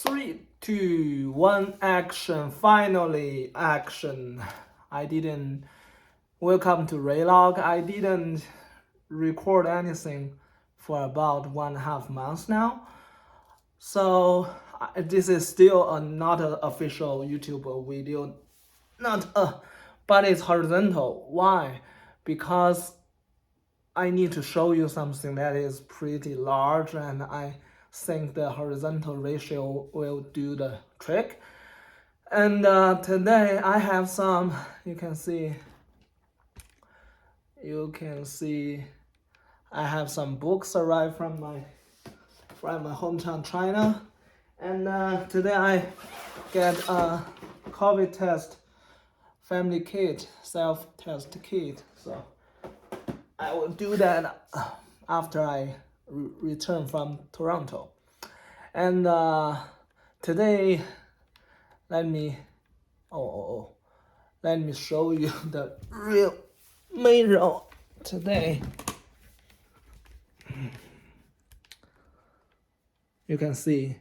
Three, two, one, action. Finally, action. Welcome to RayLog. I didn't record anything for about 1.5 months now. So this is still not an official YouTube video, but it's horizontal. Why? Because I need to show you something that is pretty large, and I think the horizontal ratio will do the trick. And today I have some, you can see I have some books arrived from my hometown China, and today I get a COVID test family kit, self-test kit. So I will do that after I return from Toronto. And today, let me show you the real mirror today. You can see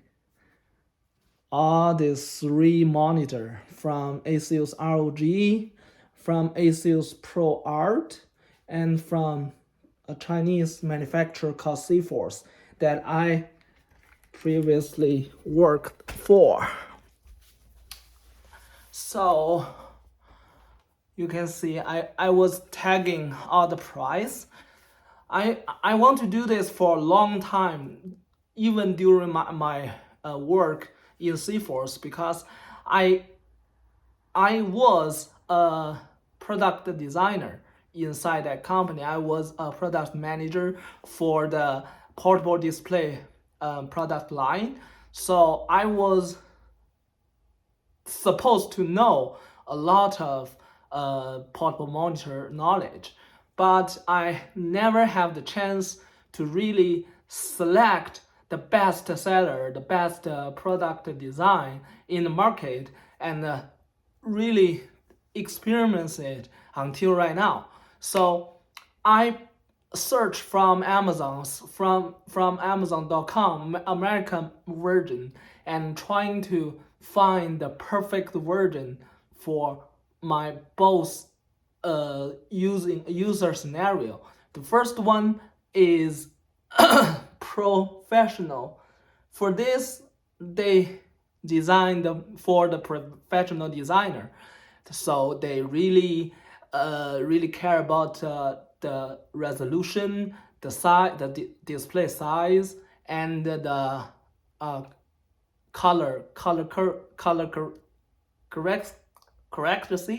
all these 3 monitors from ASUS ROG, from ASUS ProArt, and from a Chinese manufacturer called CFORCE that I previously worked for. So you can see I was tagging all the price. I want to do this for a long time, even during my work in CFORCE, because I was a product designer inside that company. I was a product manager for the portable display product line. So I was supposed to know a lot of portable monitor knowledge, but I never have the chance to really select the best seller, the best product design in the market, and really experience it until right now. So I search from Amazon.com, American version, and trying to find the perfect version for my both user scenario. The first one is professional. For this, they designed for the professional designer, so they really care about the resolution, the size, the display size, and the color correctness.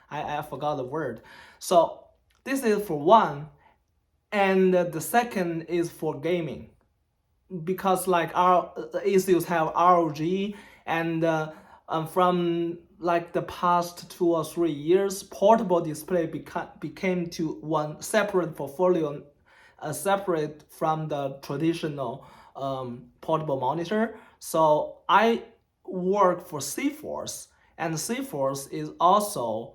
I forgot the word. So this is for one, and the second is for gaming, because like our ASUS have ROG, and from like the past 2 or 3 years, portable display became to one separate portfolio, separate from the traditional portable monitor. So I work for CFORCE, and CFORCE is also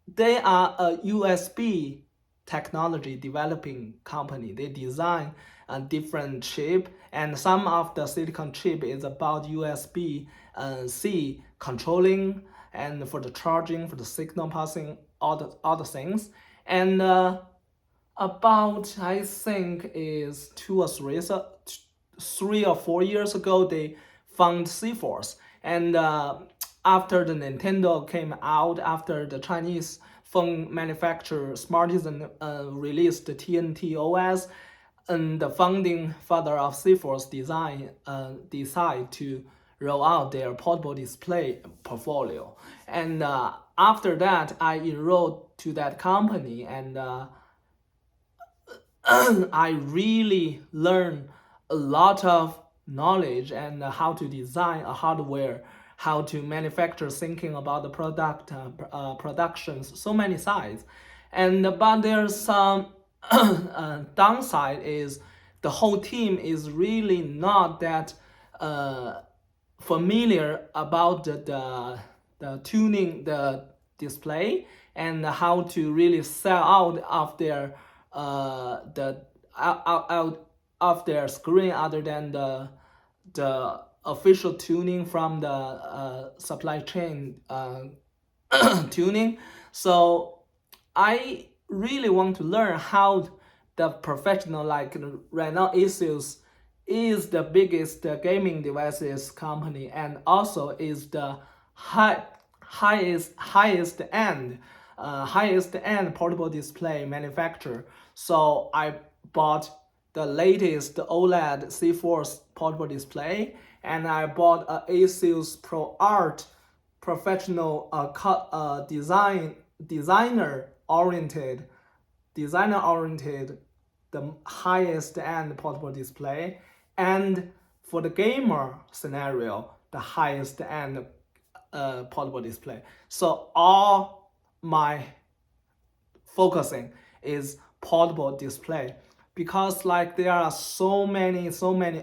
they are a USB technology developing company. They design a different chip, and some of the silicon chip is about USB-C controlling, and for the charging, for the signal passing, all the things. And about, I think is 3 or 4 years ago, they found CFORCE, and after the Nintendo came out, after the Chinese phone manufacturer Smartisan released the TNT OS, and the founding father of CFORCE decide to roll out their portable display portfolio. And after that, I enrolled to that company, and I really learned a lot of knowledge and how to design a hardware, how to manufacture, thinking about the product productions, so many sides. And but there's some downside is the whole team is really not that familiar about the tuning the display and how to really sell out of their of their screen other than the official tuning from the supply chain tuning. So I really want to learn how the professional, like right now ASUS is the biggest gaming devices company and also is the highest end portable display manufacturer. So I bought the latest OLED CFORCE portable display, and I bought a ASUS ProArt professional designer oriented, the highest end portable display, and for the gamer scenario, the highest end portable display. So all my focusing is portable display, because like there are so many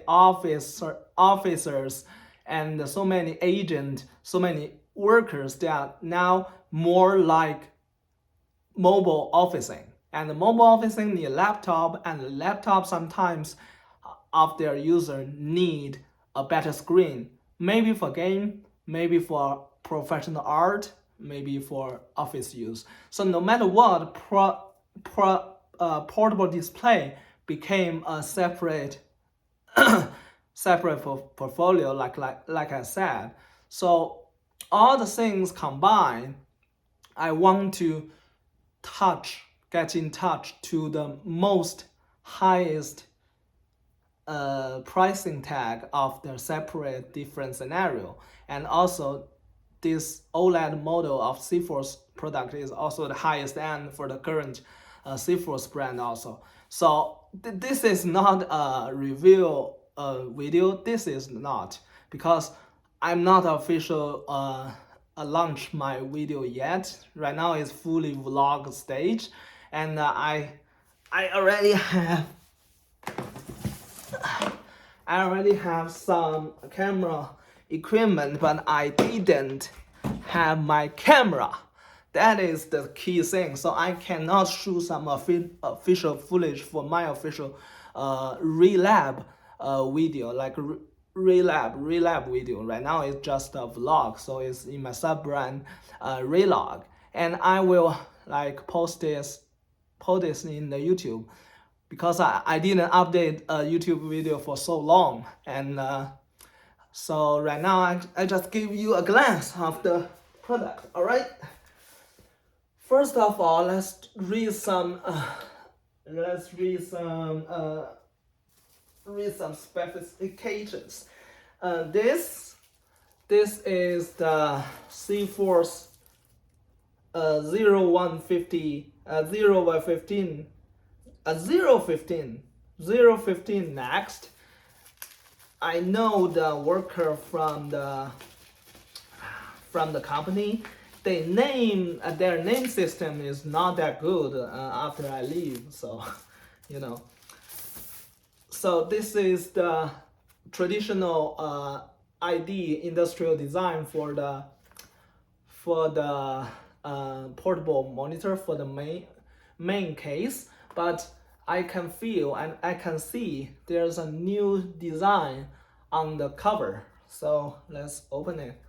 officers and so many agents, so many workers that are now more like mobile officing. And the mobile officing need a laptop, and the laptop sometimes of their user need a better screen, maybe for game, maybe for professional art, maybe for office use. So no matter what, portable display became a separate portfolio, like I said. So all the things combined, I want to get in touch to the most highest pricing tag of the separate different scenario. And also this OLED model of CFORCE product is also the highest end for the current CFORCE brand also. So this is not a review video. This is not, because I'm not official launch my video yet. Right now it's fully vlog stage, and I already have some camera equipment, but I didn't have my camera. That is the key thing. So I cannot shoot some official footage for my official RayLab video, like RayLab video. Right now it's just a vlog, so it's in my sub brand RayLog, and I will like post this in the YouTube, because I didn't update a YouTube video for so long. And so right now I just give you a glance of the product. All right, first of all, let's read some specifications. This is the CFORCE 015 next. I know the worker from the company. Their name system is not that good after I leave. So, you know. So this is the traditional ID industrial design for the portable monitor for the main case, but I can feel and I can see there's a new design on the cover. So let's open it.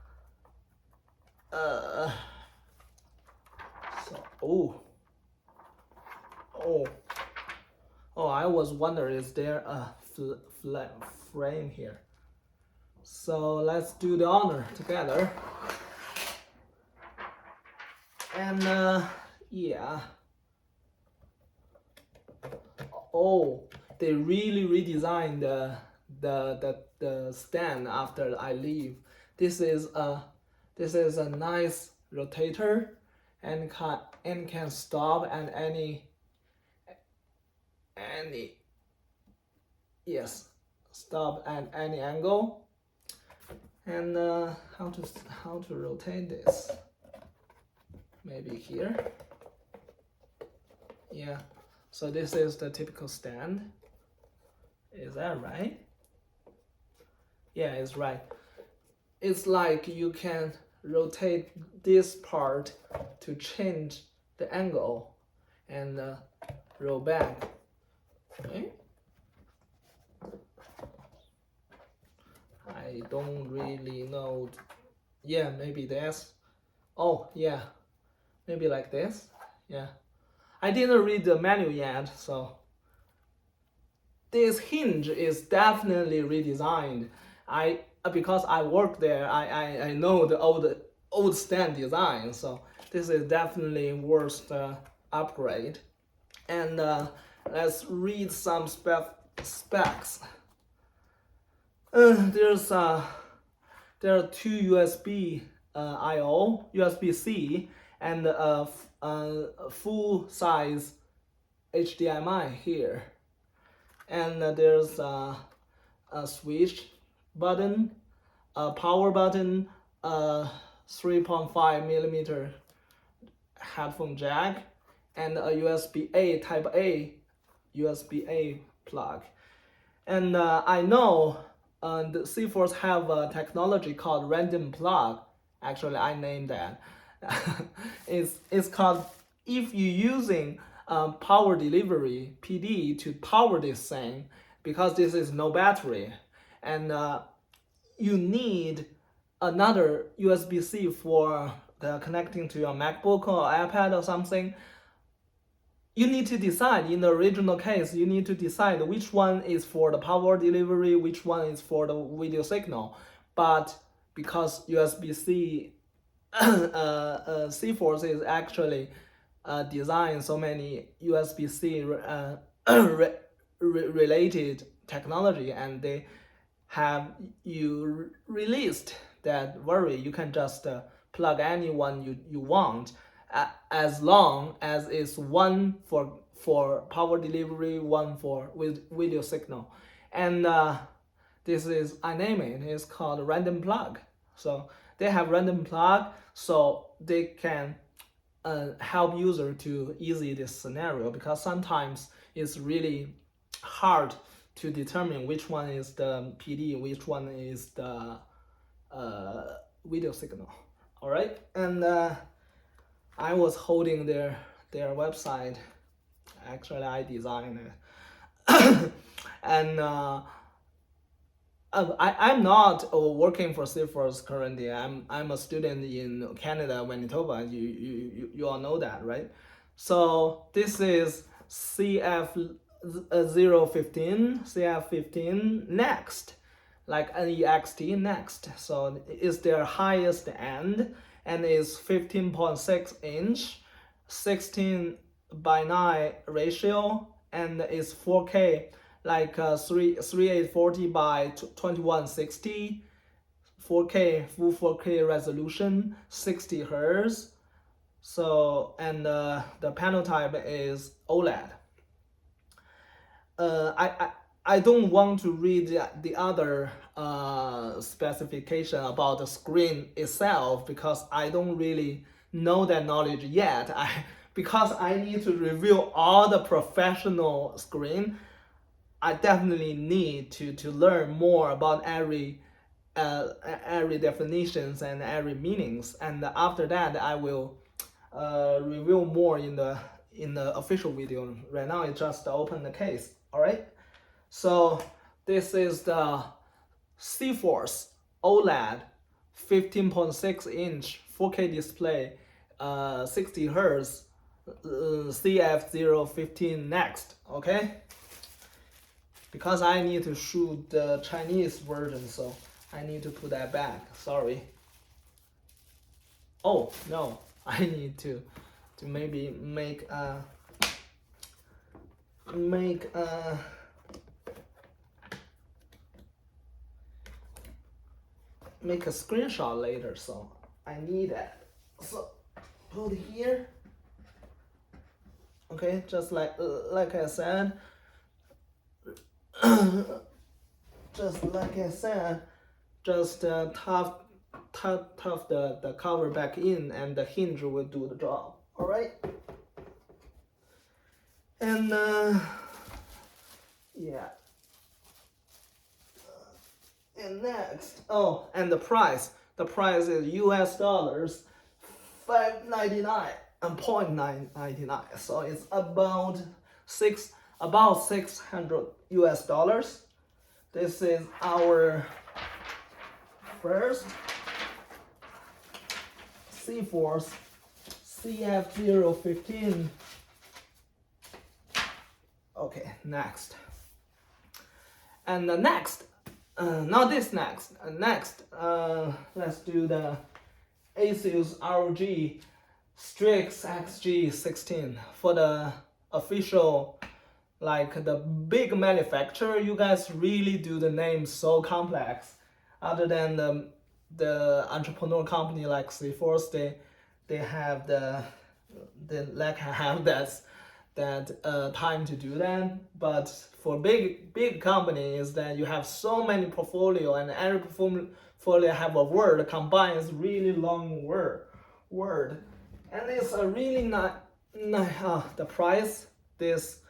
I was wondering, is there a frame here? So let's do the honor together. And yeah. Oh, they really redesigned the stand after I leave. This is a nice rotator, and can stop at any stop at any angle. And how to rotate this? Maybe here. Yeah. So this is the typical stand. Is that right? Yeah, it's right. It's like you can rotate this part to change the angle and roll back. Okay. I don't really know. Yeah, maybe this. Oh, yeah, maybe like this. Yeah, I didn't read the manual yet, so this hinge is definitely redesigned. Because I work there, I know the old stand design, so this is definitely worth the upgrade. And let's read some specs. There are two USB I/O, USB-C, and a full size HDMI here. And there's a switch button, a power button, a 3.5 millimeter headphone jack, and a USB-A Type A USB-A plug. And I know the CFORCE have a technology called random plug. Actually, I named that. It's called, if you're using power delivery PD to power this thing, because this is no battery, and you need another USB-C for the connecting to your MacBook or iPad or something. You need to decide, in the original case, you need to decide which one is for the power delivery, which one is for the video signal. But because USB-C CFORCE is actually designed so many USB-C related technology, and they have you released that worry. You can just plug any one you want, as long as it's one for power delivery, one for video signal. And this is, I name it, it's called random plug. So they have random plug, so they can help user to easy this scenario, because sometimes it's really hard to determine which one is the PD, which one is the video signal. All right, and I was holding their website. Actually, I designed it. And I'm not working for CFORCE currently. I'm a student in Canada, Manitoba. You all know that, right? So this is CF015next, like next. So it's their highest end, and is 15.6 inch, 16:9 ratio, and is 4K, like 3840 by 2160, 4K, full 4K resolution, 60 Hz. So, and the panel type is OLED. I don't want to read the other specification about the screen itself, because I don't really know that knowledge yet. Because I need to review all the professional screen, I definitely need to learn more about every definitions and every meanings, and after that I will review more in the official video. Right now it's just open the case. All right, so this is the CFORCE OLED 15.6 inch 4K display, 60 Hz, CF015next. Okay, because I need to shoot the Chinese version, so I need to put that back. Sorry. Oh no, I need to maybe make a screenshot later, so I need that. So put here. Okay, just like I said, just tough the cover back in, and the hinge will do the job. All right, and yeah, and next, oh, and the price is US dollars $599.99, so it's about 600 US dollars. This is our first, CFORCE CF015. Okay, next. And next, not this next. Next, let's do the ASUS ROG Strix XG16 for the official, like the big manufacturer. You guys really do the name so complex. Other than the entrepreneur company like CFORCE, they have they like have that time to do that. But for big companies, that you have so many portfolio, and every portfolio have a word combines really long word, and it's a really not the price. This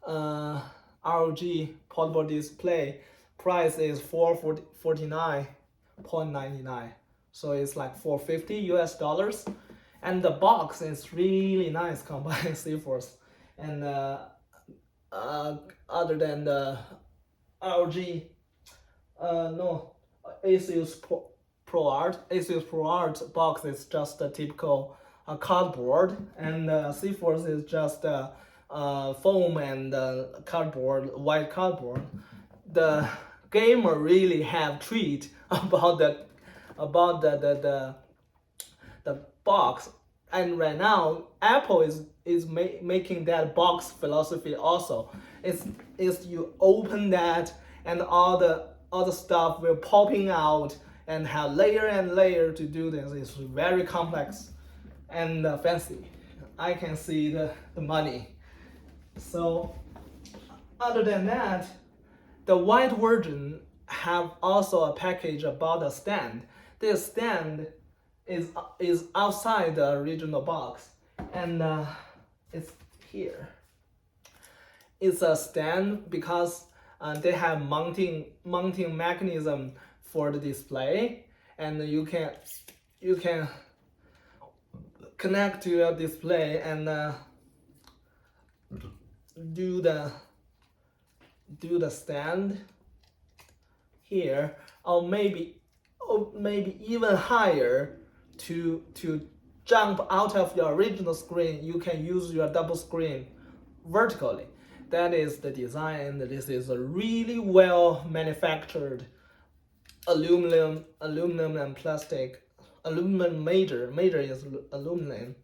ROG portable display price is $449.99, so it's like $450 US, and the box is really nice combined CFORCE. And other than the ROG, no, ASUS ProArt box is just a typical cardboard, and CFORCE is just foam and cardboard, white cardboard. The gamer really have treat about the box, and right now Apple is making that box philosophy also. It's you open that, and all the stuff will popping out, and have layer and layer to do this. It's very complex and fancy. I can see the money. So other than that, the white version have also a package about the stand. This stand is outside the original box, and it's here. It's a stand because they have mounting mechanism for the display, and you can connect to your display and do the stand here, or maybe even higher. To jump out of your original screen, you can use your double screen vertically. That is the design. This is a really well manufactured aluminum and plastic. Aluminum major is aluminum.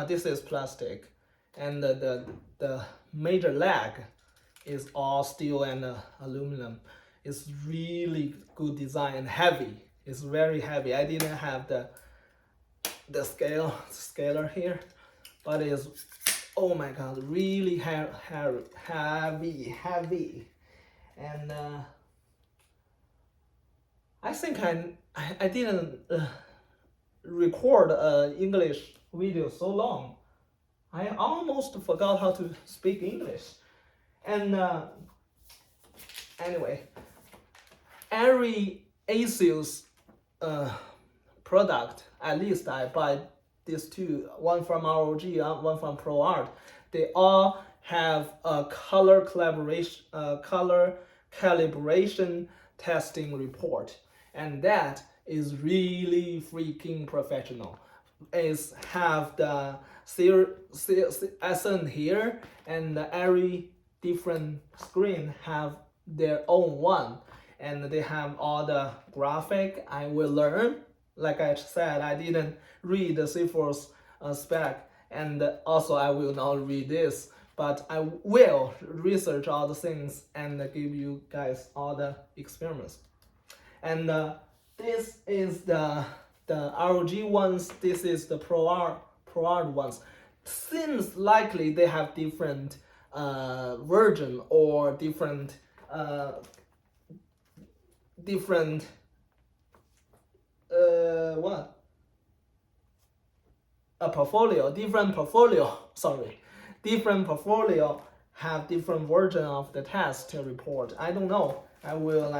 This is plastic, and the major leg is all steel and aluminum. It's really good design and heavy. It's very heavy. I didn't have the scaler here, but it's, oh my god, really heavy. And I think I didn't record English video so long. I almost forgot how to speak English. And anyway, every ASUS product, at least I buy these two, one from ROG, one from ProArt. They all have a color calibration testing report, and that is really freaking professional. It's have the SN here, and every different screen have their own one. And they have all the graphic. I will learn. Like I said, I didn't read the CFORCE spec, and also I will not read this, but I will research all the things and give you guys all the experiments. And this is the ROG ones. This is the ProArt ones. Seems likely they have different version or different different portfolio have different version of the test report. I don't know. I will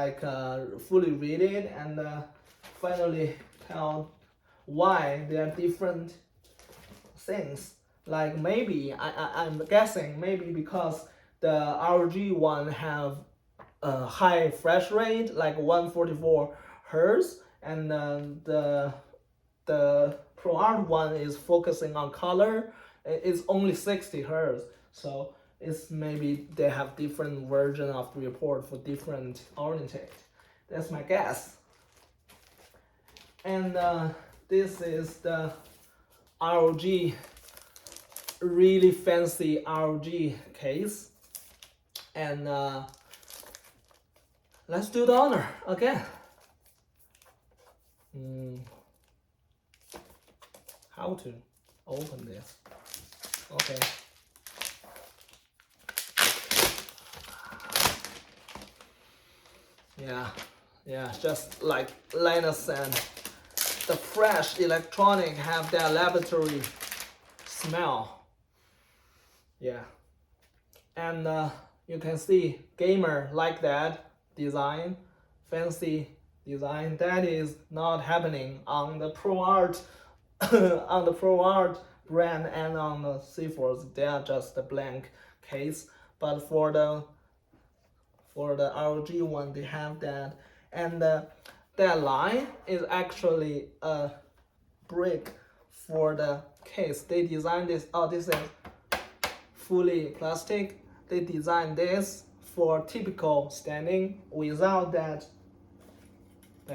fully read it and finally tell why they are different things. Like maybe I'm guessing maybe because the ROG one have a high refresh rate, like 144 hertz, and the ProArt one is focusing on color. It's only 60 hertz. So it's maybe they have different version of the report for different orientate. That's my guess. And this is the ROG, really fancy ROG case. And let's do the honor again. How to open this? Okay. Yeah, just like Linus and the fresh electronic have that laboratory smell. Yeah, and you can see gamer like that design, fancy design. That is not happening on the ProArt on the ProArt brand and on the CFORCE. They are just a blank case, but for the ROG one they have that, and that line is actually a brick for the case. They designed this. Oh, this is fully plastic. They designed this for typical standing without that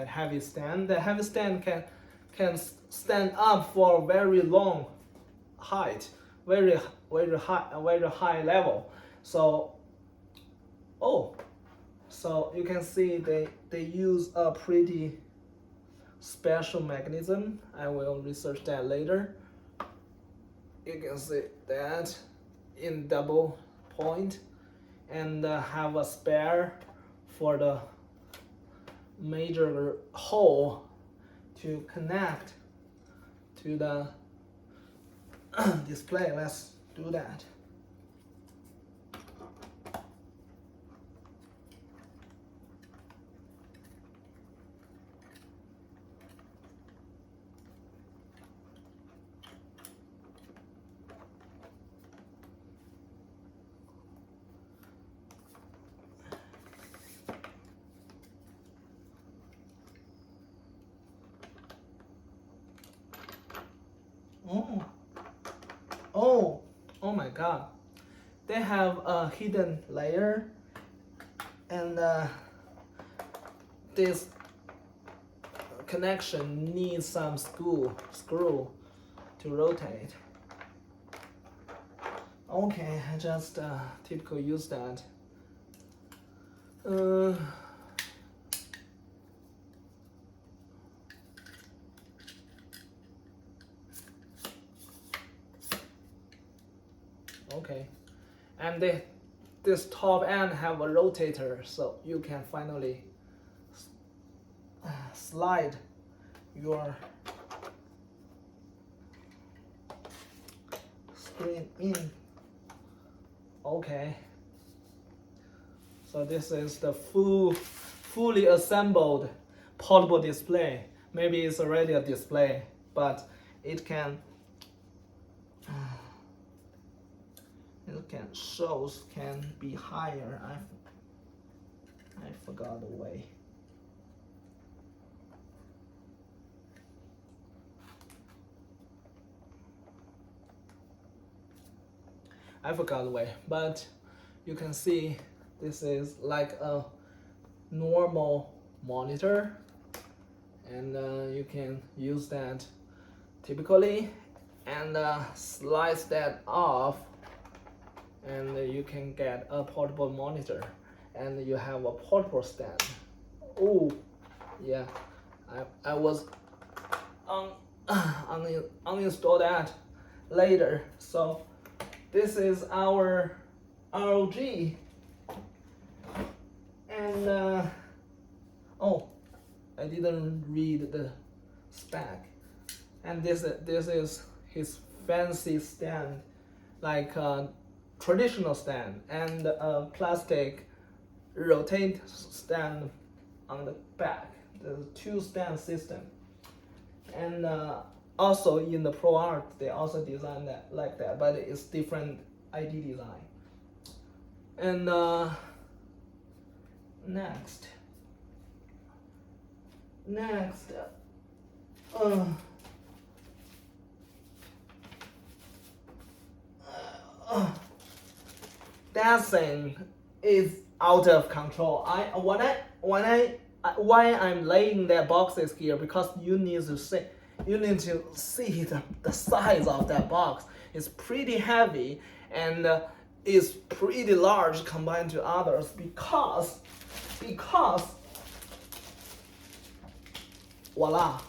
heavy stand. The heavy stand can stand up for a very long height, very high level. So so you can see they use a pretty special mechanism. I will research that later. You can see that in double point, and have a spare for the major hole to connect to the display. Let's do that. Oh my god. They have a hidden layer, and this connection needs some screw to rotate. Okay, I just typical use that. Okay, and this top end have a rotator, so you can finally slide your screen in. Okay, so this is the fully assembled portable display. Maybe it's already a display, but it can shows can be higher. I forgot the way. But you can see this is like a normal monitor, and you can use that typically, and slice that off, and you can get a portable monitor, and you have a portable stand. Oh yeah, I was uninstall that later. So this is our ROG, and oh, I didn't read the spec, and this is his fancy stand, like traditional stand, and a plastic rotate stand on the back. The two stand system, and also in the ProArt they also designed that like that, but it's different ID design. Next, that thing is out of control. Why I'm laying their boxes here, because you need to see the size of that box. It's pretty heavy and is pretty large compared to others because voila,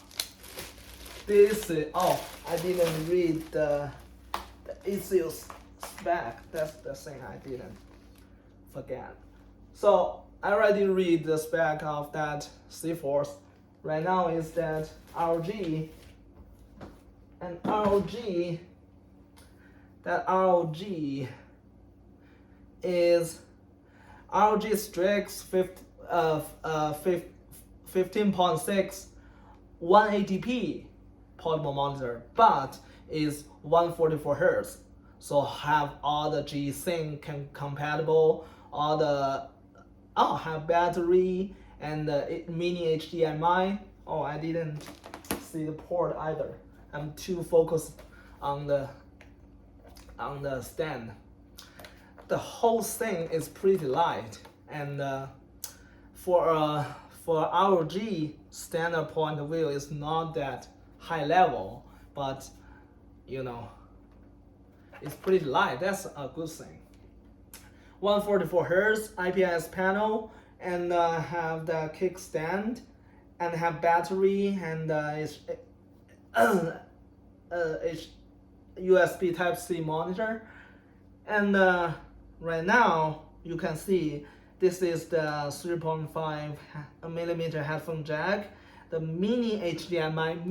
this is, oh, I didn't read the ASUS spec. That's the thing I didn't forget. So I already read the spec of that CFORCE. Right now is that ROG, and ROG is ROG Strix 15.6 180p portable monitor, but is 144 Hz. So have all the G-Sync compatible, all the have battery and mini HDMI. Oh, I didn't see the port either. I'm too focused on the stand. The whole thing is pretty light, and for ROG standard point of view, it's not that high level, but you know, it's pretty light. That's a good thing. 144 Hz IPS panel, and have the kickstand, and have battery, and it's USB Type-C monitor. And right now you can see this is the 3.5 millimeter headphone jack, the mini HDMI,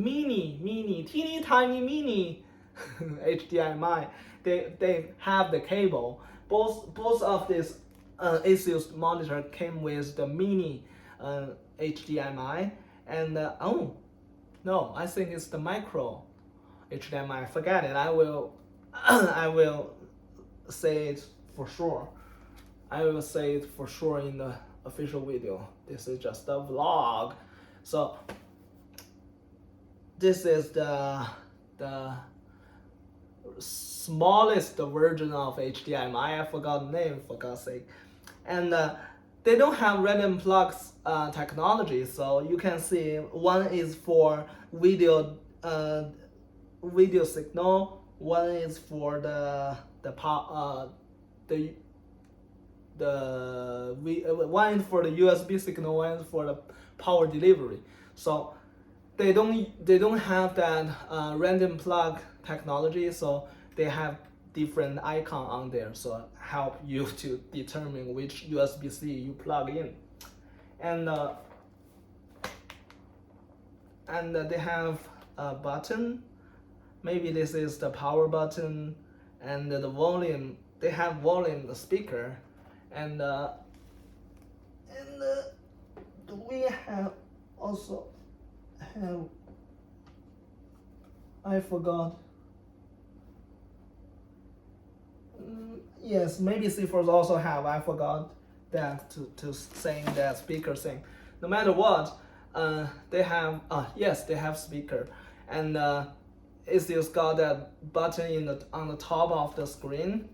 teeny tiny mini HDMI. They have the cable. Both of these ASUS monitor came with the mini HDMI, and oh no, I think it's the micro HDMI. Forget it. I will I will say it for sure. I will say it for sure in the official video. This is just a vlog. So this is the smallest version of HDMI. I forgot the name, for God's sake. And they don't have random plugs technology, so you can see one is for video signal, one is for one is for the USB signal, one is for the power delivery. So they don't have that random plug technology, so they have different icon on there, so help you to determine which USB-C you plug in. And they have a button. Maybe this is the power button, and the volume. They have volume, the speaker, and do we have also have? I forgot. Yes, maybe CFORCE also have. I forgot that to saying that speaker thing. No matter what, they have. Yes, they have speaker, and it's just got that button on the top of the screen.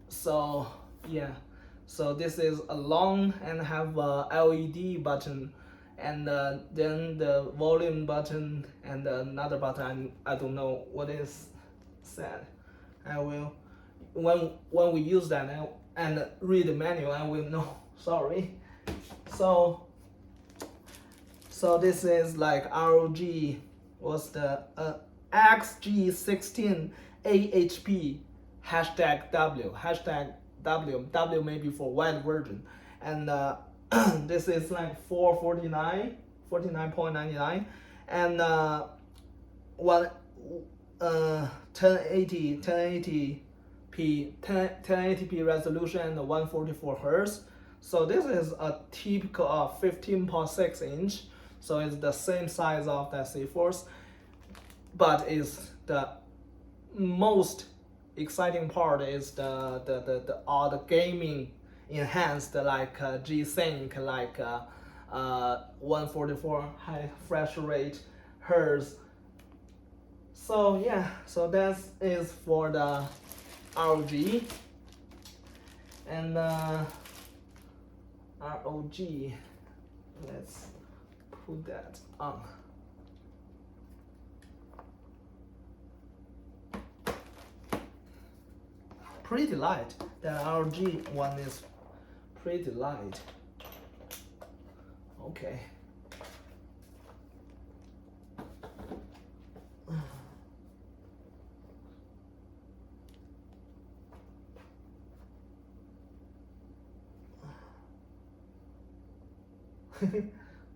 So yeah, so this is a long and have a LED button, and then the volume button and another button. I don't know what is said. I will when we use that and read the manual, I will know. Sorry. So this is like ROG was the XG16AHP #W maybe for wide version, and this is like 49.99, and 1080p resolution and 144 Hz. So this is a typical of 15.6 inch. So it's the same size of the CFORCE, but is the most exciting part is the all the gaming enhanced, like G-Sync, like 144 high refresh rate hertz. So yeah, so that is for the ROG. And ROG, let's put that on. Pretty light. The ROG one is pretty light. Okay.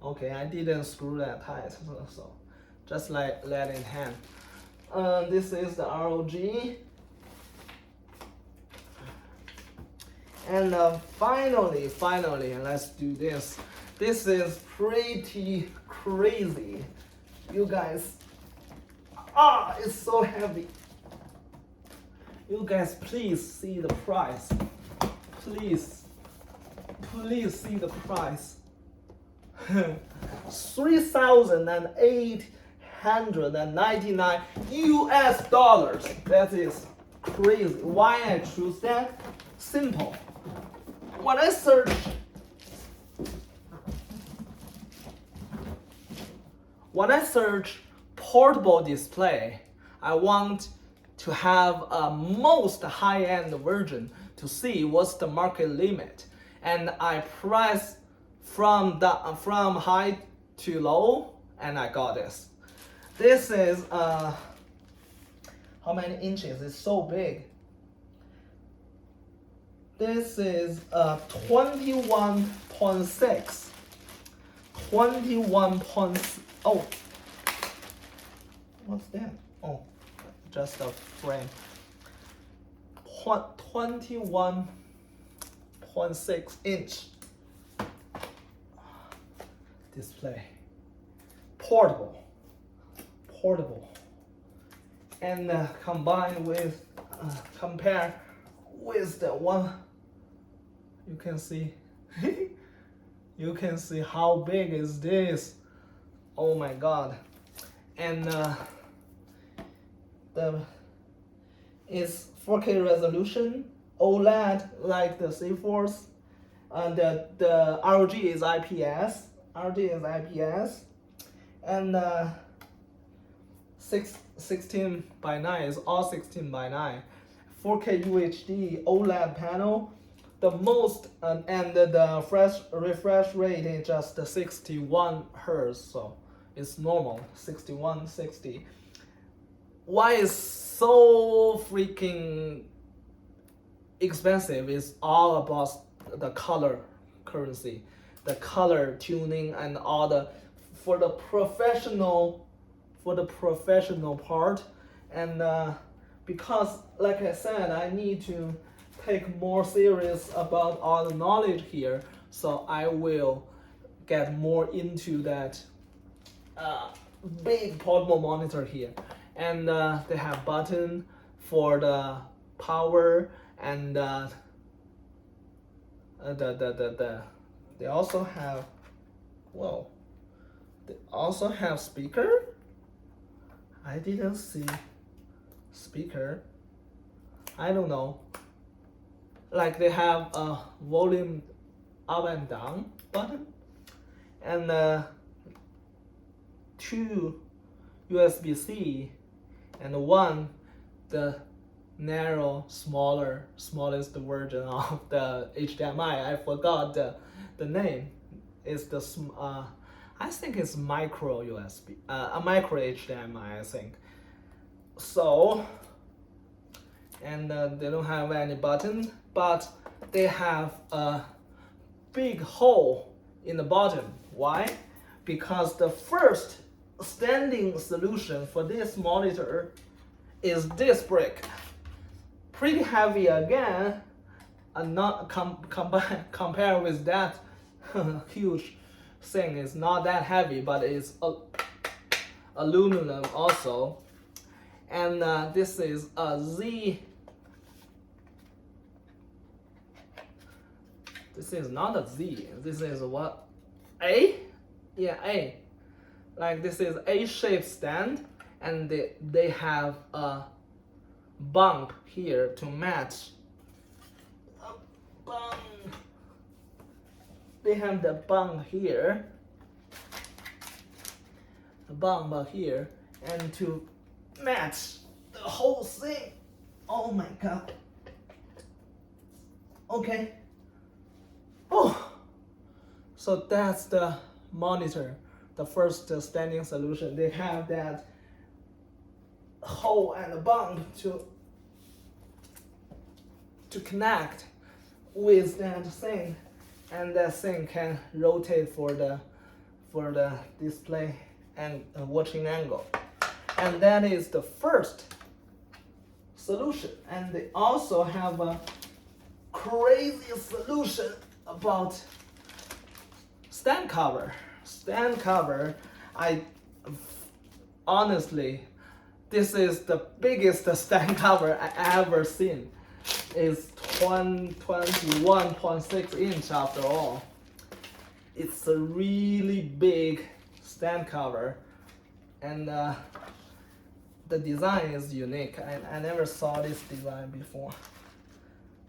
Okay, I didn't screw that tight, so just like let it hang. This is the ROG. And finally, let's do this. This is pretty crazy. You guys, it's so heavy. You guys, please see the price. Please see the price. $3,899 US dollars. That is crazy. Why I choose that? Simple. When I search portable display, I want to have a most high-end version to see what's the market limit, and I press from high to low, and I got this. This is how many inches? It's so big. This is 21.6. 21. Oh, what's that? Oh, just a frame. 21.6 inch display. Portable. And combined with compare with the one, you can see you can see how big is this. Oh my god. And it's 4K resolution, OLED like the CFORCE, and the ROG is IPS. And 16:9 is all 16:9. 4K UHD OLED panel. The most and the refresh rate is just 61 hertz, so it's normal 61, 60. Why is so freaking expensive? Is all about the color currency, the color tuning, and all the for the professional part. And because like I said, I need to take more serious about all the knowledge here, so I will get more into that big portable monitor here. And they have button for the power, and they also have, whoa, they also have speaker. I didn't see speaker. I don't know. Like they have a volume up and down button, and 2 USB-C, and 1 the narrow smallest version of the HDMI. I forgot the name. It's the I think it's micro USB, a micro HDMI, I think. So, and they don't have any button, but they have a big hole in the bottom. Why? Because the first standing solution for this monitor is this brick. Pretty heavy again, and not compare with that huge thing. It's not that heavy, but it's aluminum also. And this is a Z. This is not a Z. This is what? A, yeah, A. Like this is A-shaped stand, and they have a bump here to match. A bump. They have the bump here, the bump here, and to match the whole thing. Oh my god. Okay. Oh. So that's the monitor, the first standing solution. They have that hole and a bump to connect with that thing, and that thing can rotate for the display and watching angle. And that is the first solution. And they also have a crazy solution about stand cover. Stand cover, honestly, this is the biggest stand cover I ever seen. It's 21.6 inch after all. It's a really big stand cover, and the design is unique. I never saw this design before.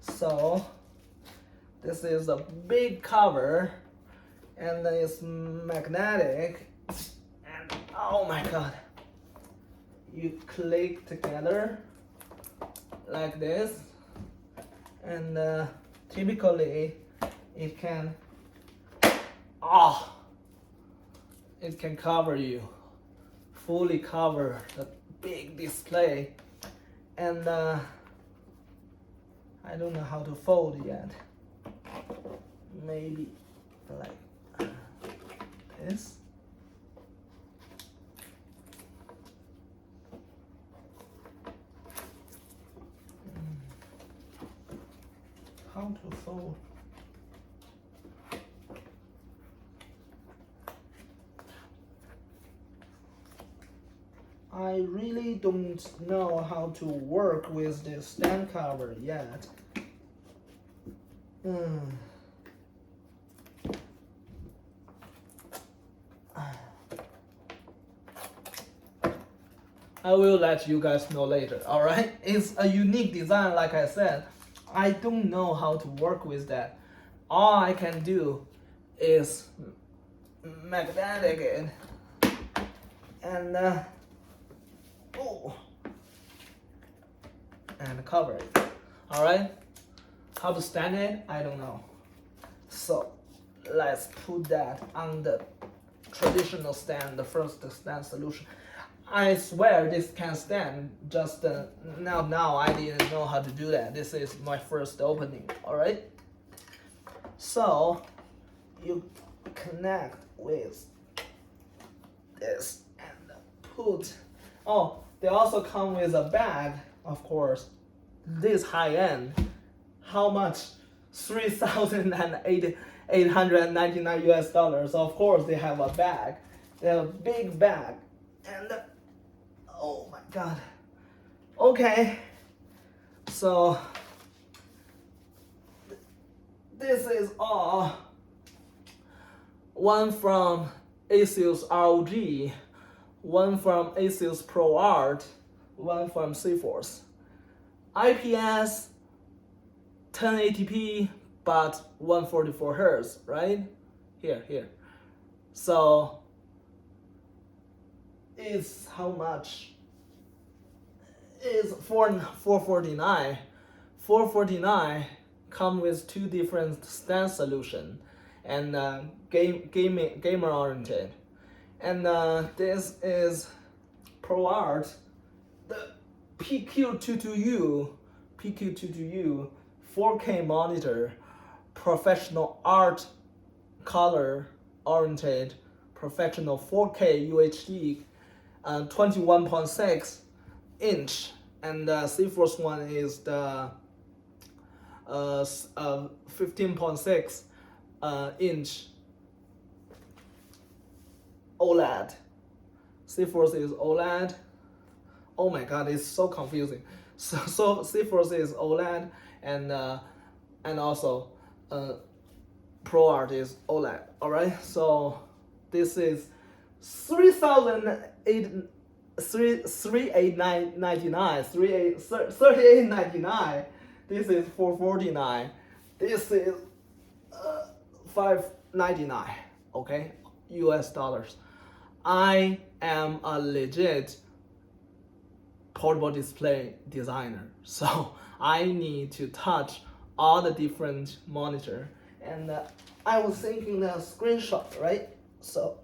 So this is a big cover, and it's magnetic, and oh my god, you click together like this, and typically it can cover you, fully cover the big display, and I don't know how to fold yet. Maybe like this. How to fold? I really don't know how to work with this stand cover yet. I will let you guys know later, alright? It's a unique design, like I said. I don't know how to work with that. All I can do is magnetic it and and cover it. Alright? How to stand it, I don't know. So let's put that on the traditional stand, the first stand solution. I swear this can stand, just now I didn't know how to do that. This is my first opening, alright? So you connect with this and put, they also come with a bag, of course. This high end, how much? $3,899 US. Of course they have a bag. They have a big bag, and oh my god. Okay, so this is all. One from ASUS ROG, one from ASUS ProArt, one from CFORCE. IPS 1080p but 144 Hz, right? Here. So it's how much? Is $449. $449 come with two different stand solution, and gamer oriented. And this is ProArt, the PQ22U 4K monitor, professional art color oriented, professional 4K UHD, 21.6 inch, and the CFORCE one is the 15.6 inch OLED. CFORCE is OLED. Oh my god, it's so confusing. So CFORCE is OLED, and also ProArt is OLED. All right, so this is 3899. This is 449. This is 599. Okay, US dollars. I am a legit portable display designer, so I need to touch all the different monitor, and I was thinking a screenshot, right? So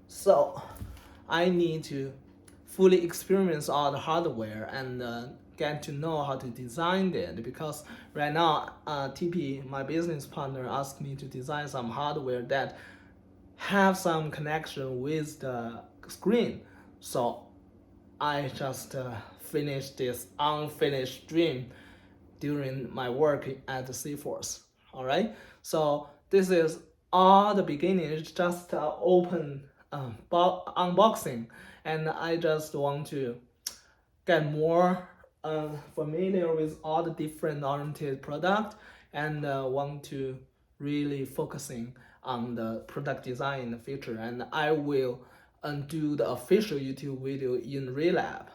so I need to fully experience all the hardware and get to know how to design it, because right now TP, my business partner, asked me to design some hardware that have some connection with the screen. So I just finished this unfinished dream during my work at the CFORCE. All right, so this is all the beginning. It's just open unboxing, and I just want to get more familiar with all the different oriented product, and want to really focusing on the product design in the future. And I will do the official YouTube video in RayLab.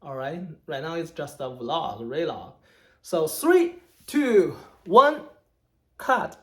All right, right now it's just a vlog, RayLog. So 3, 2, 1, cut.